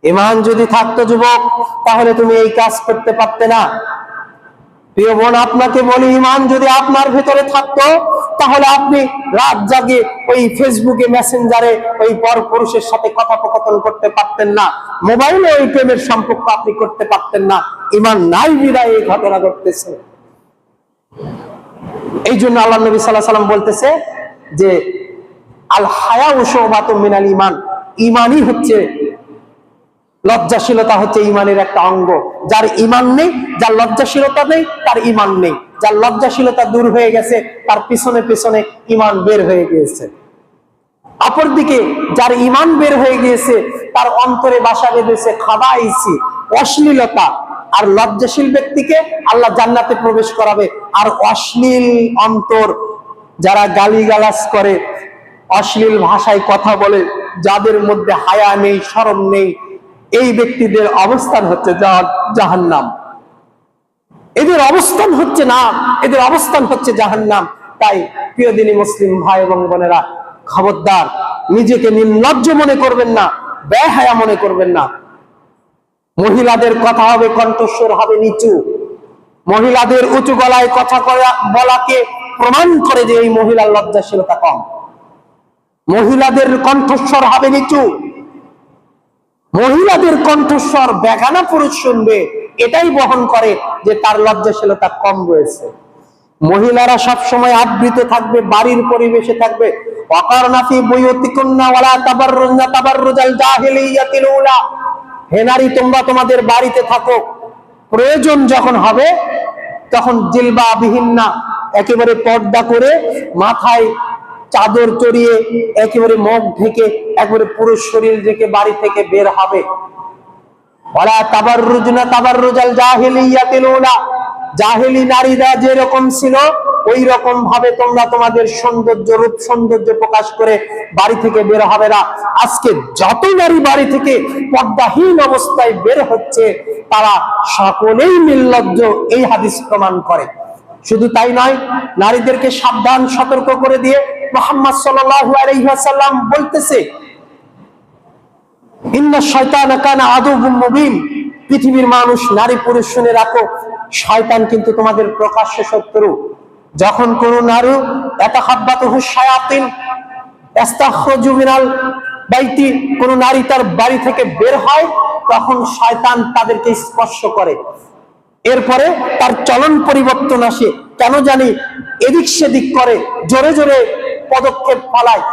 ঈমান যদি থাকতো যুবক, তাহলে তুমি এই কাজ করতে পারতে না। প্রিয় বোন, আপনাকে বলি, ঈমান যদি আপনার ভেতরে থাকতো, তাহলে আপনি রাত জাগে ওই ফেসবুকে, মেসেঞ্জারে ওই পর পুরুষের সাথে কথোপকথন করতে পারতেন না, মোবাইলে ওই প্রেমের সম্পর্ক আপনি করতে পারতেন না। ঈমান নাই বিধায় এই ঘটনা ঘটতেছে। এই জন্য আল্লাহ নবী সাল্লাল্লাহু আলাইহি ওয়াসাল্লাম বলতেছে যে আল হায়াউ শুবাতুম মিনাল ঈমান, ঈমানই হচ্ছে, লজ্জাশীলতা হচ্ছে ঈমানের একটা অঙ্গ। যার ঈমান নেই, যার লজ্জাশীলতা নেই, তার ঈমান নেই। যার লজ্জাশীলতা দূর হয়ে গেছে, তার পিছনে পিছনে ঈমান বের হয়ে গিয়েছে। অপরদিকে যার ঈমান বের হয়ে গিয়েছে, তার অন্তরে বাসা বেঁধেছে খাবাইসি, অশ্লীলতা। আর লজ্জাশীল ব্যক্তিকে আল্লাহ জান্নাতে প্রবেশ করাবে। আর অশ্লীল অন্তর, যারা গালিগালাজ করে, অশ্লীল ভাষায় কথা বলে, যাদের মধ্যে হায়া নেই, শরম নেই, এই ব্যক্তিদের অবস্থান হচ্ছে জাহান্নাম। এদের অবস্থান হচ্ছে না, এদের অবস্থান হচ্ছে জাহান্নাম। তাই প্রিয় দিনী মুসলিম ভাই এবং বোনেরা, খবরদার, নিজেকে নির্লজ্জ মনে করবেন না, বেহায়া মনে করবেন না। মহিলাদের কথা হবে, কণ্ঠস্বর হবে নিচু। মহিলাদের উঁচু গলায় কথা বলাকে প্রমাণ করে যে এই মহিলার লজ্জাশীলতা কম। মহিলাদের কণ্ঠস্বর হবে নিচু, মহিলাদের কণ্ঠস্বর বেগানা পুরুষ শুনবে, এটাই বহন করে যে তার লজ্জাশীলতা কম রয়েছে। মহিলারা সব সময় আবৃত থাকবে, বাড়ির পরিবেশে থাকবে। ওয়াকারনা ফি বুয়ুতিকুন্না ওয়ালা তাবাররুজনা তাবাররুজাল জাহিলিয়াতিল উলা। হে নারী, তোমরা তোমাদের বাড়িতে থাকো, প্রয়োজন যখন হবে তখন জিলবাবিহীন না, একেবারে পর্দা করে, মাথায় চাদর চড়িয়ে, একেবারে মুখ ঢেকে, একেবারে পুরো শরীর ঢেকে বাড়ি থেকে বের হবে। ওয়ালা তাবাররুজনা তাবাররুজাল জাহিলিয়াতিল উলা। জাহেলি নারীরা যেরকম ছিল, ওই রকম ভাবে তোমরা তোমাদের সৌন্দর্য, রূপ সৌন্দর্য প্রকাশ করে বাড়ি থেকে বের হবে না। আজকে যত নারী বাড়ি থেকে পর্দাহীন অবস্থায় বের হচ্ছে, তারা সকলেই নির্লজ্জ, এই হাদিস প্রমাণ করে। শুধু তাই নয়, নারীদেরকে সাবধান, সতর্ক করে দিয়ে মুহাম্মদ সাল্লাল্লাহু আলাইহি ওয়াসাল্লাম বলতেছে, ইন্না শাইতানা কানা আদুউম মুবিন। পৃথিবীর মানুষ, নারী পুরুষ, শুনে রাখো, শয়তান কিন্তু তোমাদের প্রকাশ্য শত্রু। যখন কোন নারী ইয়াতাখাব্বাতুহু শায়াতিন ইস্তাখরাজু মিনাল বাইতি, কোন নারী তার বাড়ি থেকে বের হয়, তখন শয়তান তাদেরকে স্পর্শ করে। এরপরে তার চলন পরিবর্তন আসে, কেন জানি এদিক সেদিক করে, জোরে জোরে পদক্ষেপ পালায়,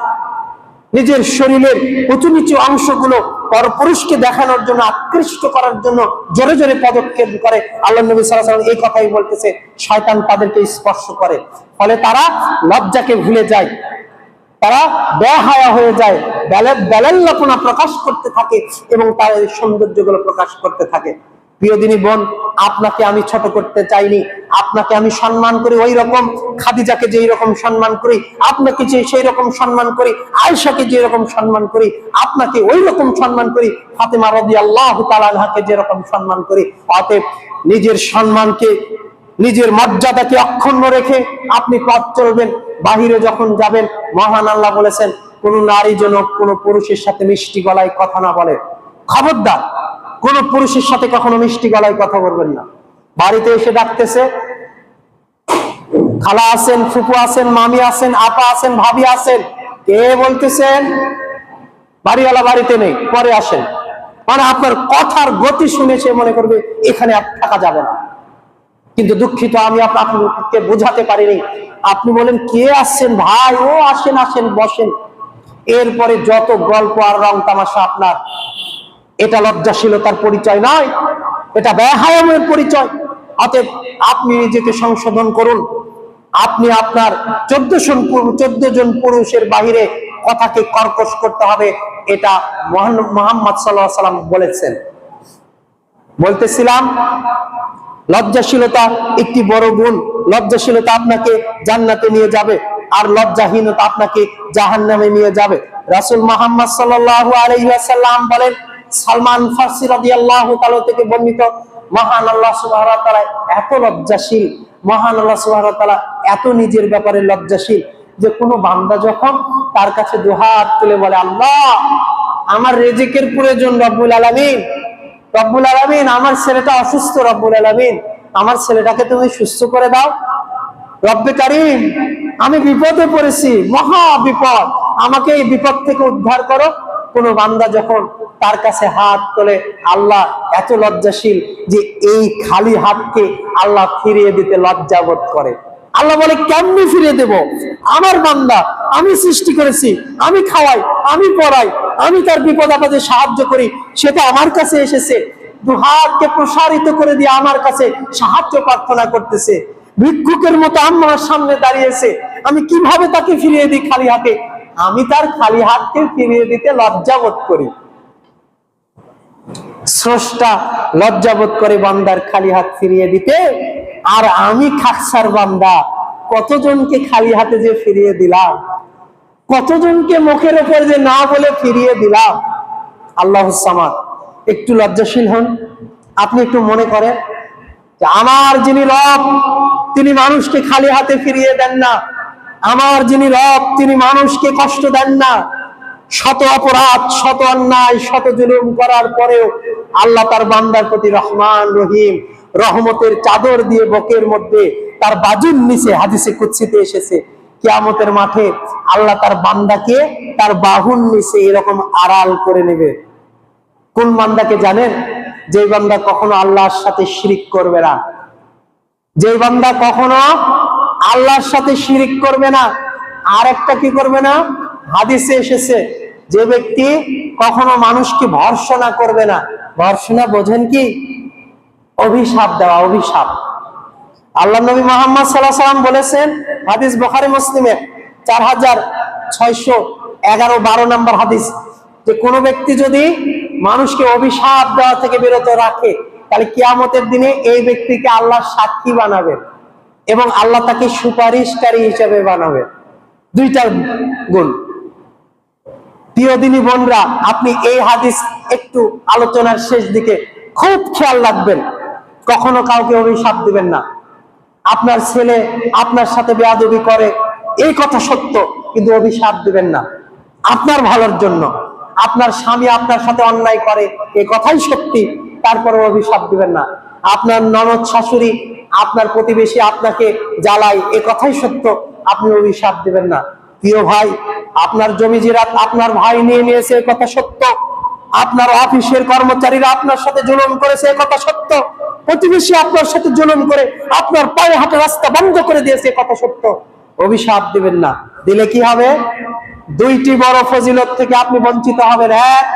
নিজের শরীরের উঁচু নিচু অংশগুলো পরপুরুষকে দেখানোর জন্য, আকৃষ্ট করার জন্য জোরে জোরে পদক্ষেপ করে। আল্লাহ নবী সাল্লাল্লাহু আলাইহি ওয়াসাল্লাম এই কথাই বলতেছে, শয়তান তাদেরকে স্পর্শ করে। ফলে তারা লজ্জাকে ভুলে যায়, তারা বেহায়া হয়ে যায়, বেলাল্লাপনা প্রকাশ করতে থাকে এবং তার সৌন্দর্যগুলো প্রকাশ করতে থাকে। প্রিয় দিনী বোন, আপনাকে আমি ছোট করতে চাইনি, আপনাকে আমি সম্মান করি ওই রকম, খাদিজাকে যেই রকম সম্মান করি, আপনাকে যে সেই রকম সম্মান করি, আয়েশাকে যে রকম সম্মান করি, আপনাকে ওই রকম সম্মান করি, ফাতেমা রাদিয়াল্লাহু তাআলা আনহাকে যে রকম সম্মান করি। অতএব নিজের সম্মানকে, নিজের মর্যাদাকে অক্ষুণ্ণ রেখে আপনি পথ চলবেন। বাহিরে যখন যাবেন, মহান আল্লাহ বলেছেন, কোন নারী যেন কোন পুরুষের সাথে মিষ্টি গলায় কথা না বলে। খবরদার, কোন পুরুষের সাথে কখনো মিষ্টি গলায় কথা বলবেন না। বাড়িতে এসে ডাকতেছে, খালা আছেন, ফুপু আছেন, মামি আছেন, আপা আছেন, ভাবি আছেন, কে বলতেছেন? বাড়িওয়ালা বাড়িতে নেই, পরে আসেন। মানে আপনার কথার গতি শুনে সে মনে করবে এখানে থাকা যাবে না। কিন্তু দুঃখিত, আমি আপনাকে বোঝাতে পারিনি। আপনি বলেন, কে আসছেন? ভাই, ও আসেন আসেন, বসেন। এরপরে যত গল্প আর রং তামাশা আপনার। এটা লজ্জাশীলতার পরিচয় নয়, এটা বেহায়ামের পরিচয়। অতএব আপনি নিজেকে সংশোধন করুন। আপনি আপনার 14 জন পুরুষের বাহিরে কথাকে কর্কশ করতে হবে, এটা মুহাম্মদ সাল্লাল্লাহু আলাইহি ওয়াসাল্লাম বলেছেন। বলতেছিলাম লজ্জাশীলতা একটি বড় গুণ। লজ্জাশীলতা আপনাকে জান্নাতে নিয়ে যাবে, আর লজ্জাহীনতা আপনাকে জাহান্নামে নিয়ে যাবে। রাসূল মুহাম্মদ সাল্লাল্লাহু আলাইহি ওয়াসাল্লাম বলেন, সালমান ফারসি রাদিয়াল্লাহু তাআলা থেকে বর্ণিত, মহান আল্লাহ সুবহানাহু ওয়া তাআলা এত লজ্জাশীল, মহান আল্লাহ সুবহানাহু ওয়া তাআলা এত নিজের ব্যাপারে লজ্জাশীল যে কোনো বান্দা যখন তার কাছে দুহাত তুলে বলে, আল্লাহ আমার রিজিকের প্রয়োজন রব্বুল আলামিন, রব্বুল আলামিন আমার ছেলেটা অসুস্থ, রব্বুল আলামিন আমার ছেলেটাকে তুমি সুস্থ করে দাও, রব্বে কারীম আমি বিপদে পড়েছি, মহা বিপদ, আমাকে এই বিপদ থেকে উদ্ধার করো। কোন বান্দা যখন তার কাছে হাত তোলে, আল্লাহ এত লজ্জাশীল যে এই খালি হাতকে আল্লাহ ফিরিয়ে দিতে লজ্জা বোধ করে। আল্লাহ বলে, কেমনে ফিরিয়ে দেব? আমার বান্দা, আমি সৃষ্টি করেছি, আমি খাওয়াই, আমি পড়াই, আমি তার বিপদ আপদে সাহায্য করি, সেটা আমার কাছে এসেছে, দুহাতকে প্রসারিত করে দিয়ে আমার কাছে সাহায্য প্রার্থনা করতেছে, ভিক্ষুকের মতো আমার সামনে দাঁড়িয়েছে, আমি কিভাবে তাকে ফিরিয়ে দিই খালি হাতে? আমি তার খালি হাতকে ফিরিয়ে দিতে লজ্জাবোধ করি। স্রষ্টা লজ্জাবোধ করে বান্দার খালি হাত ফিরিয়ে দিতে, আর আমি খাকসার বান্দা কতজনকে খালি হাতে যে ফিরিয়ে দিলাম, কতজনকে মুখের উপর যে না বলে ফিরিয়ে দিলাম। আল্লাহুস সামাদ। একটু লজ্জাশীল হন। আপনি একটু মনে করেন যে আমার যিনি রব তিনি মানুষকে খালি হাতে ফিরিয়ে দেন না, আমার যিনি রব তিনি মানুষকে কষ্ট দেন না। শত অপরাধ, শত অন্যায়, শত জুলুম করার পরেও আল্লাহ তার বান্দার প্রতি রহমান রহিম, রহমতের চাদর দিয়ে বুকের মধ্যে তার বাজুর নিচে, হাদিসে কুদসিতে এসেছে, কিয়ামতের মাঠে আল্লাহ তার বান্দাকে তার বাহুর নিচে এরকম আড়াল করে নেবে। কোন বান্দাকে জানেন? যে বান্দা কখনো আল্লাহর সাথে শিরিক করবে না, যে বান্দা কখনো আল্লাহর সাথে শিরিক করবে না। আর একটা কি করবে না? হাদিসে এসেছে, যে ব্যক্তি কখনো মানুষকে ভর্ৎসনা করবে না। ভর্ৎসনা বোঝেন কি? অভিশাপ দেওয়া, অভিশাপ। আল্লাহ নবী মুহাম্মদ সাল্লাল্লাহু আলাইহি ওয়াসাল্লাম বলেছেন, হাদিস বুখারী মুসলিমে 4611-12 নম্বর হাদিস, যে কোন ব্যক্তি যদি মানুষকে অভিশাপ দেওয়া থেকে বিরত রাখে, তাহলে কিয়ামতের দিনে এই ব্যক্তিকে আল্লাহ সাক্ষী বানাবেন এবং আল্লাহ তাকে সুপারিশকারী হিসেবে বানাবেন। দুইটা গুণ। প্রিয় দিনী বোনরা, আপনি এই হাদিস একটু আলোচনার শেষ দিকে খুব খেয়াল রাখবেন। কখনো কাউকে অভিশাপ দিবেন না। আপনার ছেলে আপনার সাথে বেয়াদবি করে, এই কথা সত্য, কিন্তু অভিশাপ দিবেন না। আপনার ভালোর জন্য। আপনার স্বামী আপনার সাথে অন্যায় করে, এই কথাই সত্যি, তারপরে অভিশাপ দিবেন না। আপনার ননদ শাশুড়ি, আপনার প্রতিবেশী আপনাকে জ্বালায়, এই কথাই সত্য, আপনি অভিশাপ দিবেন না। প্রিয় ভাই, আপনার জমি জিরাত আপনার ভাই নিয়ে নিয়েছে, এই কথা সত্য। আপনার অফিসের কর্মচারীরা আপনার সাথে জুলুম করেছে, এই কথা সত্য। প্রতিবেশী আপনার সাথে জুলুম করে আপনার পায়ে হাঁটা রাস্তা বন্ধ করে দিয়েছে, কথা সত্য। অভিশাপ দিবেন না। দিলে কি হবে? দুইটি বড় ফজিলত থেকে আপনি বঞ্চিত হবেন। এক,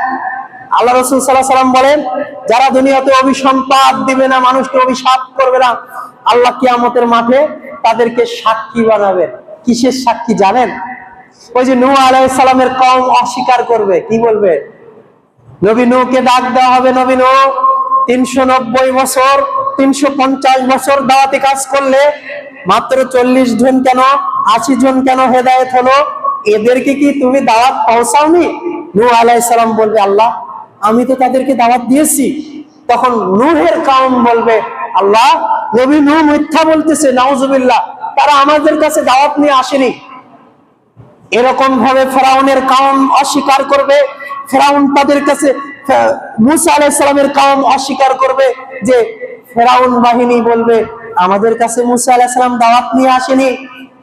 আল্লাহ রাসূল সাল্লাল্লাহু আলাইহি ওয়াসাল্লাম বলেন, যারা দুনিয়াতে অভিসম্পাদ দিবে না, মানুষকে অভিশাপ করবে না, আল্লাহ কিয়ামতের মাঠে তাদেরকে সাক্ষী বানাবেন। কিসের সাক্ষী জানেন? ওই যে নূহ আলাইহিস সালামের কওম অস্বীকার করবে, কি বলবে? নবী নূহকে ডাক দেওয়া হবে, নবী নূহ 390 বছর 350 বছর দাওয়াতি কাজ করলে মাত্র 40 জন কেন, 80 জন কেন হেদায়েত হলো? এদেরকে কি তুমি দাওয়াত পৌঁছাওনি? নূহ আলাইহিস সালাম বলবে, আল্লাহ আমি তো তাদেরকে দাওয়াত দিয়েছি। তখন নূহের কওম বলবে, আল্লাহ নবী নূহ মিথ্যা বলতেছে, নাউজুবিল্লাহ, তারা আমাদের কাছে দাওয়াত নিয়ে আসেনি। এরকম ভাবে ফেরাউনের কওম অস্বীকার করবে। ফেরাউন তাদের কাছে, মূসা আলাইহিস সালামের কওম অস্বীকার করবে, যে ফেরাউন বাহিনী বলবে আমাদের কাছে মূসা আলাইহিস সালাম দাওয়াত নিয়ে আসেনি।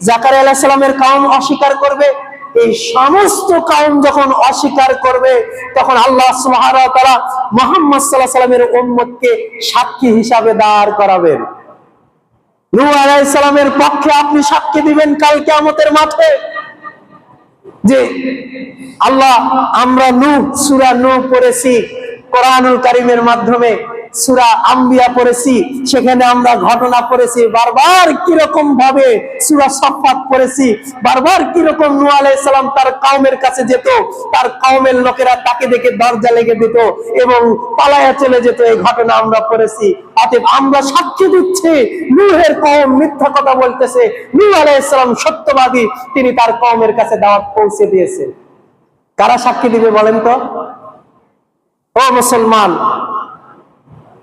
জাকারিয়া আলাইহিস সালামের কওম অস্বীকার করবে। এই সমস্ত কওম যখন অস্বীকার করবে, তখন আল্লাহ সুবহানাহু ওয়া তাআলা মুহাম্মদ সাল্লাল্লাহু আলাইহি সাল্লামের উম্মতকে সাক্ষী হিসাবে দাঁড় করাবেন। নূহ আলাইহিস সালামের পক্ষে আপনি সাক্ষী দিবেন কাল কিয়ামতের মাঠে, যে আল্লাহ আমরা নূহ, সূরা নূহ পড়েছি কোরআনুল কারীমের মাধ্যমে, সূরা আম্বিয়া পড়েছি, সেখানে আমরা ঘটনা পড়েছি বারবার কিরকম ভাবে সূরা সাফফাত পড়েছি, বারবার কিরকম নূহ আলাইহিস সালাম তার কওমের কাছে যেত, তার কওমের লোকেরা তাকে দেখে দরজা লেগে দিত এবং পালায়া চলে যেত। এই ঘটনা আমরা পড়েছি। অতএব আমরা সাক্ষী দিচ্ছি নূহের কওম মিথ্যা কথা বলতেছে, নূহ আলাইহিস সালাম সত্যবাদী, তিনি তার কওমের কাছে দাওয়াত পৌঁছে দিয়েছেন। কারা সাক্ষী দিবে বলেন তো? ও মুসলমান,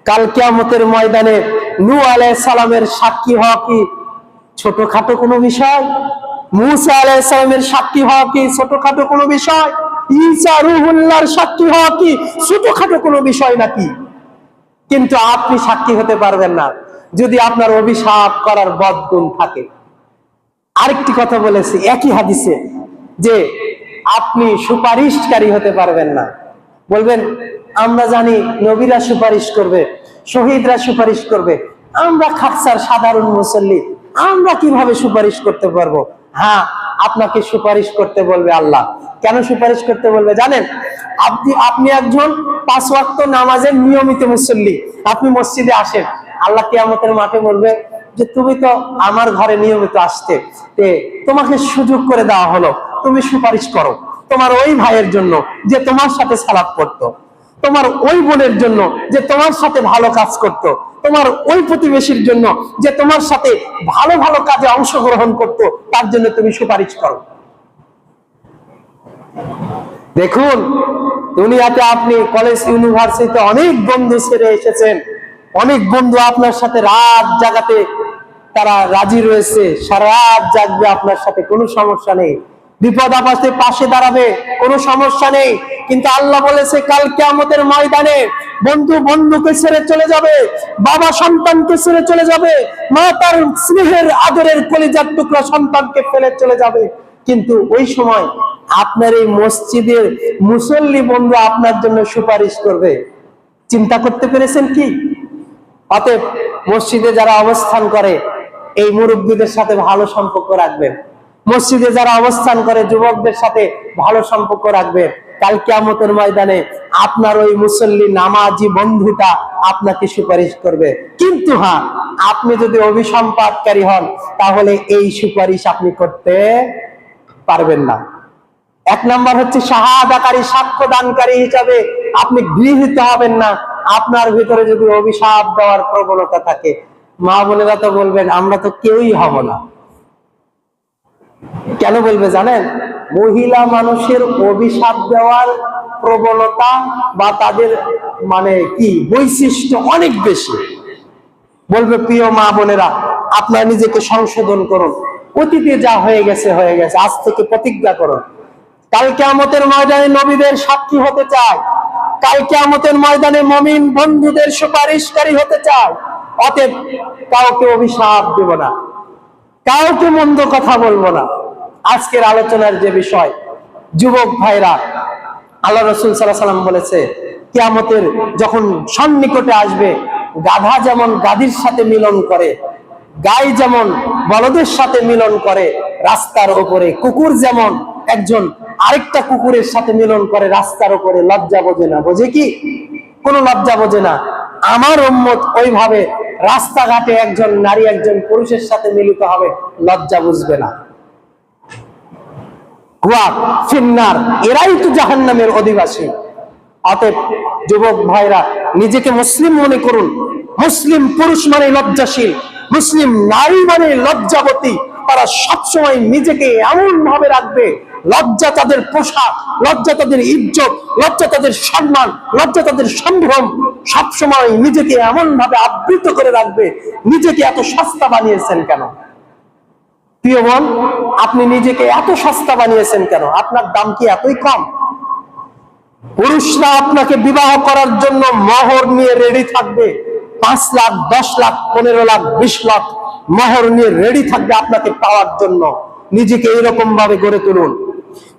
কাল কিয়ামতের ময়দানে নূহ আলাইহিস সালামের সাক্ষী হওয়া কি ছোটখাটো কোনো বিষয়? মূসা আলাইহিস সালামের সাক্ষী হওয়া কি ছোটখাটো কোনো বিষয়? ঈসা রূহুল্লাহর সাক্ষী হওয়া কি ছোটখাটো কোনো বিষয় নাকি? কিন্তু আপনি সাক্ষী হতে পারবেন না যদি আপনার অভিশাপ করার বদগুণ থাকে। আরেকটি কথা বলেছি একই হাদিসে যে আপনি সুপারিশকারী হতে পারবেন না। বলবেন আমরা জানি নবীরা সুপারিশ করবে, শহীদরা সুপারিশ করবে, আমরা খাকসার সাধারণ মুসল্লি, আমরা কিভাবে সুপারিশ করতে পারবো? হ্যাঁ, আপনাকে সুপারিশ করতে বলবে আল্লাহ। কেন সুপারিশ করতে বলবে জানেন? আপনি একজন 5 ওয়াক্ত নামাজের নিয়মিত মুসল্লি, আপনি মসজিদে আসেন, আল্লাহ কিয়ামতের মাঠে বলবে যে তুমি তো আমার ঘরে নিয়মিত আসতে, তোমাকে সুযোগ করে দেওয়া হলো, তুমি সুপারিশ করো তোমার ওই ভাইয়ের জন্য যে তোমার সাথে সালাত পড়তো, তোমার ওই বোনের জন্য যে তোমার সাথে ভালো কাজ করত, তোমার ওই প্রতিবেশীর জন্য যে তোমার সাথে ভালো ভালো কাজে অংশগ্রহণ করত, তার জন্য তুমি সুপারিশ করো। দেখুন, দুনিয়াতে আপনি কলেজ ইউনিভার্সিটিতে অনেক বন্ধু ছেড়ে এসেছেন, অনেক বন্ধু আপনার সাথে রাত জাগাতে তারা রাজি রয়েছে, সারা রাত জাগবে আপনার সাথে, কোনো সমস্যা নেই, বিপদ আপদে পাশে দাঁড়াবে, কোনো সমস্যা নেই। কিন্তু আল্লাহ বলেছে কাল কিয়ামতের ময়দানে বন্ধু বন্ধুকে ছেড়ে চলে যাবে, বাবা সন্তানকে ছেড়ে চলে যাবে, মা তার স্নেহের আদরের কলিজার টুকরা সন্তানকে ফেলে চলে যাবে। কিন্তু ওই সময় আপনার এই মসজিদের মুসল্লি বন্ধু আপনার জন্য সুপারিশ করবে। চিন্তা করতে পেরেছেন কি? অতএব মসজিদে যারা অবস্থান করে এই মুরব্বীদের সাথে ভালো সম্পর্ক রাখবেন, মসজিদে যারা অবস্থান করে যুবকদের সাথে ভালো সম্পর্ক রাখবেন। কাল কিয়ামতের ময়দানে আপনার ওই মুসল্লি নামাজি বন্ধুটা আপনাকে সুপারিশ করবে। কিন্তু হ্যাঁ, আপনি যদি অভিসম্পাদকারী হন তাহলে এই সুপারিশ আপনি করতে পারবেন না। 1 নাম্বার হচ্ছে শাহাদাকারী, সাক্ষ্য দানকারী হিসাবে আপনি গৃহীত হবেন না আপনার ভিতরে যদি অভিশাপ দেওয়ার প্রবণতা থাকে। মা বোনেরা তো বলবেন আমরা তো কেউই হব না। কেন বলবে জানেন? মহিলা মানুষের অভিশাপ দেওয়ার প্রবণতা বা তাদের মানে কি বৈশিষ্ট্য অনেক বেশি। বলবে প্রিয় মা বোনেরা, আপনারা নিজেকে সংশোধন করুন, অতীতে যা হয়ে গেছে হয়ে গেছে, আজ থেকে প্রতিজ্ঞা করুন। কাল কিয়ামতের ময়দানে নবীদের সাক্ষী হতে চায়, কাল কিয়ামতের ময়দানে মুমিন বন্ধুদের সুপারিশকারী হতে চায়। অতএব কাউকে অভিশাপ দেব না, কাউকে মন্দ কথা বলবো না। আজকের আলোচনার যে বিষয়, যুবক ভাইরা, আল্লাহ রাসূল সাল্লাল্লাহু আলাইহি ওয়াসাল্লাম বলেছে কিয়ামতের যখন সন্নিকটে আসবে, গাধা যেমন গাধীর সাথে মিলন করে, গাই যেমন বলদের সাথে মিলন করে রাস্তার উপরে, কুকুর যেমন একজন আরেকটা কুকুরের সাথে মিলন করে রাস্তার উপরে, লজ্জা বোঝে না। বোঝে কি? কোনো লজ্জা বোঝে না। আমার উম্মত ওইভাবে রাস্তাঘাটে একজন নারী একজন পুরুষের সাথে মিলিত হবে, লজ্জা বুঝবে না। এরাই তো জাহান্নামের অধিবাসী। অতএব যুবক ভাইরা, নিজেকে মুসলিম মনে করুন। মুসলিম পুরুষ মানে লজ্জাশীল, মুসলিম নারী মানে লজ্জাবতী। তারা সবসময় নিজেকে এমন ভাবে রাখবে, লজ্জা তাদের পোশাক, লজ্জা তাদের ইজ্জত, লজ্জা তাদের সম্মান, লজ্জা তাদের সম্ভ্রম। সবসময় নিজেকে এমন ভাবে আবৃত করে রাখবে। নিজেকে এত সস্তা বানিয়েছেন কেন? প্রিয় বোন, আপনি নিজেকে এত সস্তা বানিয়েছেন কেন? আপনার দাম কি এতই কম? পুরুষরা আপনাকে বিবাহ করার জন্য মোহর নিয়ে রেডি থাকবে, 5 লাখ, 10 লাখ, 15 লাখ, 20 লাখ মোহর নিয়ে রেডি থাকবে আপনাকে পাওয়ার জন্য। নিজেকে এরকম ভাবে গড়ে তুলুন।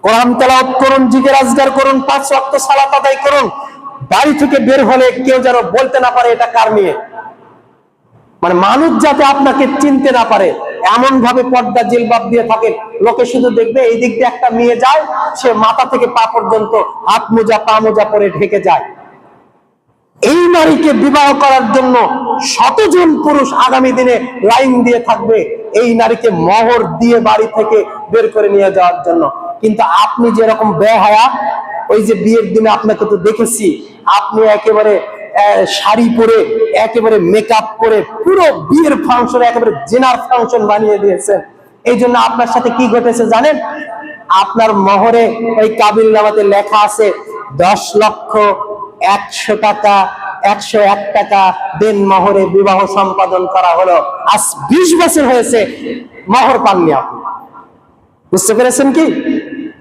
কোরআন তেলাওয়াত করুন, জিকির আজকার করুন, 5 ওয়াক্ত সালাত আদায় করুন। বাড়ি থেকে বের হলে কেউ যেন বলতে না পারে এটা কার মেয়ে, মানে মানুষ যাতে আপনাকে চিনতে না পারে এমন ভাবে পর্দা জিলবাব দিয়ে থাকে। লোকে শুধু দেখবে এই দিক দিয়ে একটা মেয়ে যায়, সে মাথা থেকে পা পর্যন্ত হাত মোজা পা মোজা পরে ঢেকে যায়। এই নারীকে বিবাহ করার জন্য শতজন পুরুষ আগামী দিনে লাইন দিয়ে থাকবে এই নারীকে মোহর দিয়ে বাড়ি থেকে বের করে নিয়ে যাওয়ার জন্য। কিন্তু আপনি যেরকম বেহায়া, ওই যে বিয়ের দিনে আপনাকে তো দেখেছি, আপনি একেবারে শাড়ি পরে একেবারে মেকআপ করে পুরো বিয়ের ফাংশন একেবারে জেনার ফাংশন বানিয়ে দিয়েছেন। এই জন্য আপনার সাথে কি ঘটেছে জানেন? আপনার মোহরে ওই কাবিলনামাতে লেখা আছে 10,01,000 টাকা, 101 টাকা দেন মোহরে বিবাহ সম্পাদন করা হলো। আজ 20 বছর হয়েছে মোহর পাননি আপনি। বুঝতে পেরেছেন কি?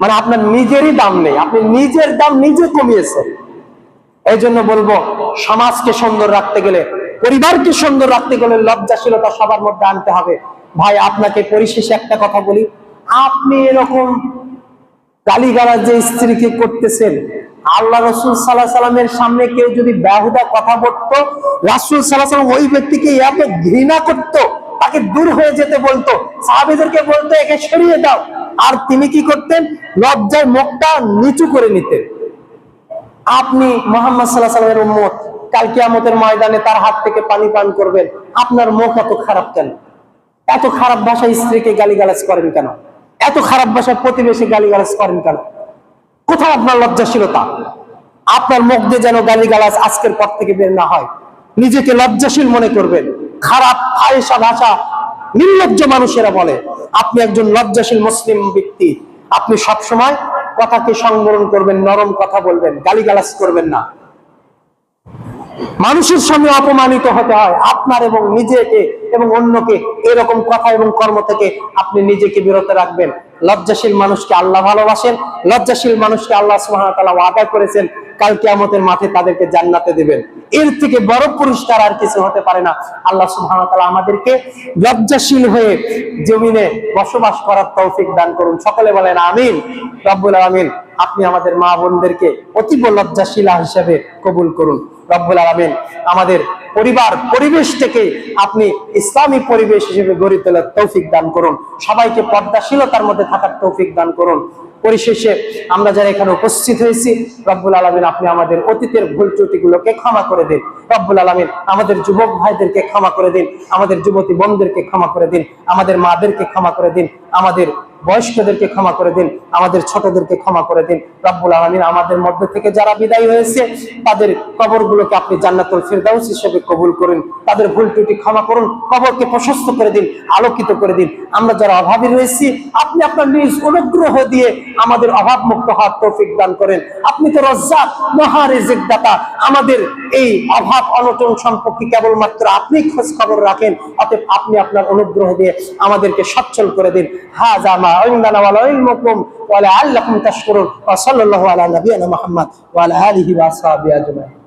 মানে আপনার নিজেরই দাম নেই, আপনি নিজের দাম নিজে কমিয়েছেন। এই জন্য বলবো, সমাজকে সুন্দর রাখতে গেলে, পরিবারকে সুন্দর রাখতে গেলে লজ্জাশীলতা সবার মধ্যে আনতে হবে। ভাই, আপনাকে পরিশেষে একটা কথা বলি, আপনি এরকম গালিগালাজ যে স্ত্রীকে করতেছেন, আল্লাহ রাসূল সাল্লাল্লাহু আলাইহি সাল্লামের সামনে কেউ যদি বেহুদা কথা বলতো, রাসূল সাল্লাল্লাহু আলাইহি সাল্লাম ওই ব্যক্তিকে এত ঘৃণা করত, তাকে দূর হয়ে যেতে বলতো, সাহাবীদেরকে বলতো একে সরিয়ে দাও, আর তিনি কি করতেন? লজ্জায় মুখটা নিচু করে নিতেন। আপনি মুহাম্মদ সাল্লাল্লাহু আলাইহি ওয়াসাল্লামের উম্মত, কাল কিয়ামতের ময়দানে তার হাত থেকে পানি পান করবেন, আপনার মুখ এত খারাপ কেন? এত খারাপ ভাষায় স্ত্রীকে গালিগালাজ করেন কেন? এত খারাপ ভাষায় প্রতিবেশী গালিগালাজ করেন কেন? কোথায় আপনার লজ্জাশীলতা? আপনার মুখ দিয়ে যেন গালিগালাজ আজকের পর থেকে বের না হয়। নিজেকে লজ্জাশীল মনে করবেন। খারাপ ফাহিশা ভাষা নির্লজ্জ মানুষেরা বলে। আপনি একজন লজ্জাশীল মুসলিম ব্যক্তি, আপনি সবসময় কথাকে সংবরণ করবেন, নরম কথা বলবেন, গালিগালাজ করবেন না। মানুষের সামনে অপমানিত হতে হয়, আপনার এবং নিজেকে এবং অন্যকে এরকম কথা এবং কর্ম থেকে আপনি নিজেকে বিরত রাখবেন। লজ্জাশীল মানুষকে আল্লাহ ভালোবাসেন, লজ্জাশীল মানুষকে আল্লাহ সুবহানাহু ওয়া তাআলা ওয়াদা করেছেন কাল কিয়ামতের মাঠে তাদেরকে জান্নাতে দিবেন। এর থেকে বড় পুরস্কার আর কিছু হতে পারে না। আল্লাহ সুবহানাহু ওয়া তাআলা আমাদেরকে লজ্জাশীল হয়ে জমিনে বসবাস করার তৌফিক দান করুন। সকলে বলেন আমিন। রব্বুল আলামিন আপনি আমাদের মা বোনদেরকে অতীব লজ্জাশীলা হিসেবে কবুল করুন। রব্বুল আলামিন আমাদের পরিবার পরিবেশ থেকে আপনি ইসলামী পরিবেশ হিসেবে গড়ে তোলার তৌফিক দান করুন। সবাইকে পর্দাশীলতার মধ্যে থাকার তৌফিক দান করুন। পরিশেষে আমরা যারা এখানে উপস্থিত হয়েছি, রব্বুল আলামিন আপনি আমাদের অতীতের ভুল ত্রুটিগুলোকে ক্ষমা করে দিন। রব্বুল আলামিন আমাদের যুবক ভাইদেরকে ক্ষমা করে দিন, আমাদের যুবতী বোনদেরকে ক্ষমা করে দিন, আমাদের মাদেরকে ক্ষমা করে দিন, আমাদের বয়স্কদেরকে ক্ষমা করে দিন, আমাদের ছোটদেরকে ক্ষমা করে দিন। রব্বুল আলামিন আমাদের মধ্যে থেকে যারা বিদায় হয়েছে তাদের কবরগুলোকে আপনি জান্নাতুল ফিরদাউস হিসেবে কবুল করুন, তাদের ভুল ত্রুটি ক্ষমা করুন, কবরকে প্রশস্ত করে দিন, আলোকিত করে দিন। আমরা যারা অভাবী রয়েছি আপনি আপনার নিজ অনুগ্রহ দিয়ে আমাদের অভাব মুক্ত হওয়ার তৌফিক দান করেন। আপনি তো রাজ্জাক, মহা রিজিক দাতা, আমাদের এই অভাব অনটন সম্পর্কে কেবলমাত্র আপনি খোঁজ খবর রাখেন। অতএব আপনি আপনার অনুগ্রহ দিয়ে আমাদেরকে সচ্ছল করে দিন। হাযা মা ইনদানা ওয়া ইলমুকুম ওয়া লাআল্লাকুম তাশকুরুন ওয়া সাল্লাল্লাহু আলা নাবিয়িনা মুহাম্মদ ওয়া আলা আলিহি ওয়া আসহাবিহি আজমাইন।